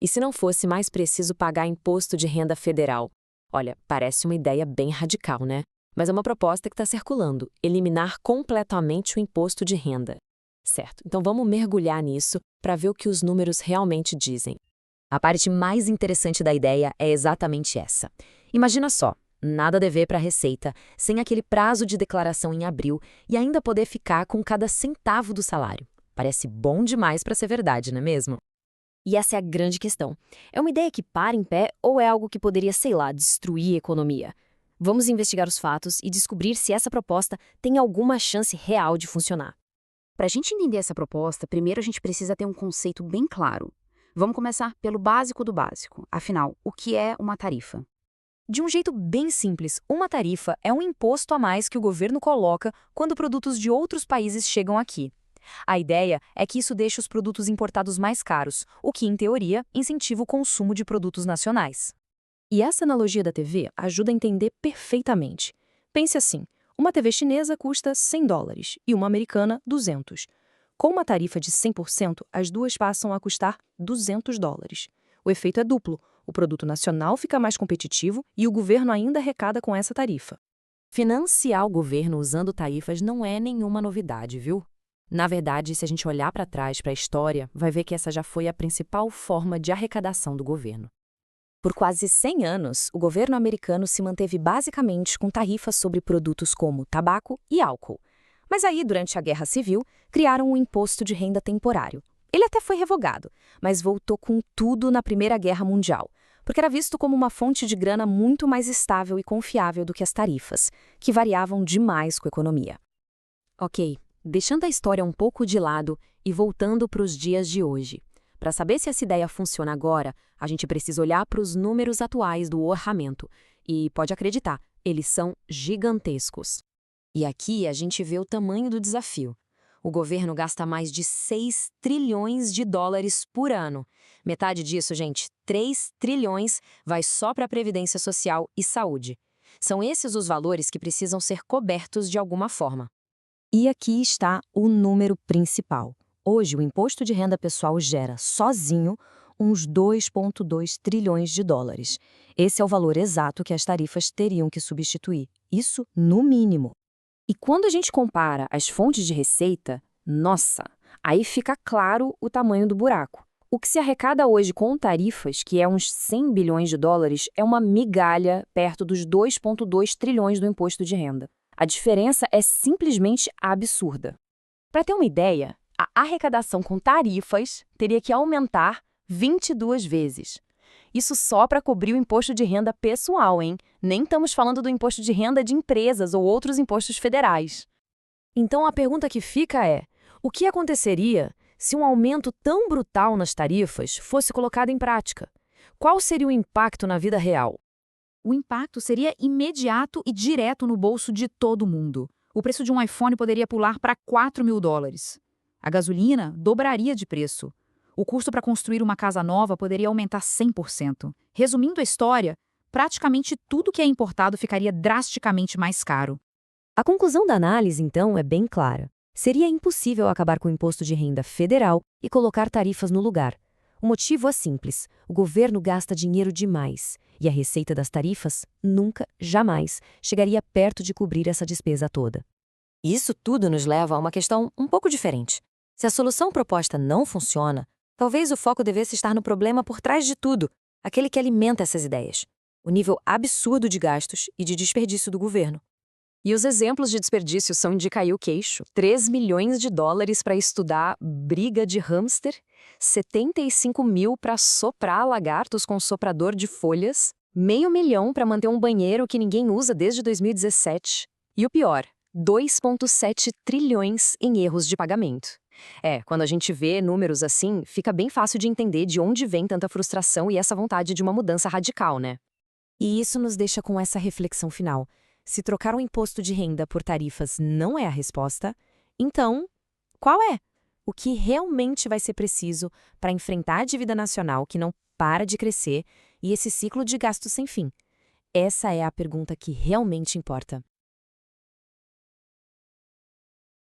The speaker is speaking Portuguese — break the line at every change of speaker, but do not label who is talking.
E se não fosse mais preciso pagar imposto de renda federal? Olha, parece uma ideia bem radical, né? Mas é uma proposta que está circulando: eliminar completamente o imposto de renda. Certo, então vamos mergulhar nisso para ver o que os números realmente dizem. A parte mais interessante da ideia é exatamente essa. Imagina só, nada a dever para a Receita, sem aquele prazo de declaração em abril e ainda poder ficar com cada centavo do salário. Parece bom demais para ser verdade, não é mesmo?
E essa é a grande questão. É uma ideia que para em pé ou é algo que poderia, sei lá, destruir a economia? Vamos investigar os fatos e descobrir se essa proposta tem alguma chance real de funcionar.
Para a gente entender essa proposta, primeiro a gente precisa ter um conceito bem claro. Vamos começar pelo básico do básico. Afinal, o que é uma tarifa?
De um jeito bem simples, uma tarifa é um imposto a mais que o governo coloca quando produtos de outros países chegam aqui. A ideia é que isso deixa os produtos importados mais caros, o que, em teoria, incentiva o consumo de produtos nacionais. E essa analogia da TV ajuda a entender perfeitamente. Pense assim, uma TV chinesa custa $100 e uma americana 200. Com uma tarifa de 100%, as duas passam a custar $200. O efeito é duplo, o produto nacional fica mais competitivo e o governo ainda arrecada com essa tarifa.
Financiar o governo usando tarifas não é nenhuma novidade, viu? Na verdade, se a gente olhar para trás, para a história, vai ver que essa já foi a principal forma de arrecadação do governo.
Por quase 100 anos, o governo americano se manteve basicamente com tarifas sobre produtos como tabaco e álcool. Mas aí, durante a Guerra Civil, criaram um imposto de renda temporário. Ele até foi revogado, mas voltou com tudo na Primeira Guerra Mundial, porque era visto como uma fonte de grana muito mais estável e confiável do que as tarifas, que variavam demais com a economia.
Ok, deixando a história um pouco de lado e voltando para os dias de hoje. Para saber se essa ideia funciona agora, a gente precisa olhar para os números atuais do orçamento. E pode acreditar, eles são gigantescos. E aqui a gente vê o tamanho do desafio. O governo gasta mais de 6 trilhões de dólares por ano. Metade disso, gente, 3 trilhões, vai só para a Previdência Social e Saúde. São esses os valores que precisam ser cobertos de alguma forma.
E aqui está o número principal. Hoje, o imposto de renda pessoal gera, sozinho, uns 2,2 trilhões de dólares. Esse é o valor exato que as tarifas teriam que substituir. Isso no mínimo. E quando a gente compara as fontes de receita, nossa, aí fica claro o tamanho do buraco. O que se arrecada hoje com tarifas, que é uns 100 bilhões de dólares, é uma migalha perto dos 2,2 trilhões do imposto de renda. A diferença é simplesmente absurda. Para ter uma ideia, a arrecadação com tarifas teria que aumentar 22 vezes. Isso só para cobrir o imposto de renda pessoal, hein? Nem estamos falando do imposto de renda de empresas ou outros impostos federais. Então a pergunta que fica é: o que aconteceria se um aumento tão brutal nas tarifas fosse colocado em prática? Qual seria o impacto na vida real?
O impacto seria imediato e direto no bolso de todo mundo. O preço de um iPhone poderia pular para $4.000. A gasolina dobraria de preço. O custo para construir uma casa nova poderia aumentar 100%. Resumindo a história, praticamente tudo que é importado ficaria drasticamente mais caro.
A conclusão da análise, então, é bem clara. Seria impossível acabar com o imposto de renda federal e colocar tarifas no lugar. O motivo é simples: o governo gasta dinheiro demais, e a receita das tarifas nunca, jamais, chegaria perto de cobrir essa despesa toda.
Isso tudo nos leva a uma questão um pouco diferente. Se a solução proposta não funciona, talvez o foco devesse estar no problema por trás de tudo, aquele que alimenta essas ideias: o nível absurdo de gastos e de desperdício do governo. E os exemplos de desperdício são de cair o queixo: 3 milhões de dólares para estudar briga de hamster, 75 mil para soprar lagartos com soprador de folhas, $500 mil para manter um banheiro que ninguém usa desde 2017. E o pior, 2,7 trilhões em erros de pagamento. Quando a gente vê números assim, fica bem fácil de entender de onde vem tanta frustração e essa vontade de uma mudança radical, né? E isso nos deixa com essa reflexão final. Se trocar o imposto de renda por tarifas não é a resposta, então, qual é? O que realmente vai ser preciso para enfrentar a dívida nacional que não para de crescer e esse ciclo de gastos sem fim? Essa é a pergunta que realmente importa.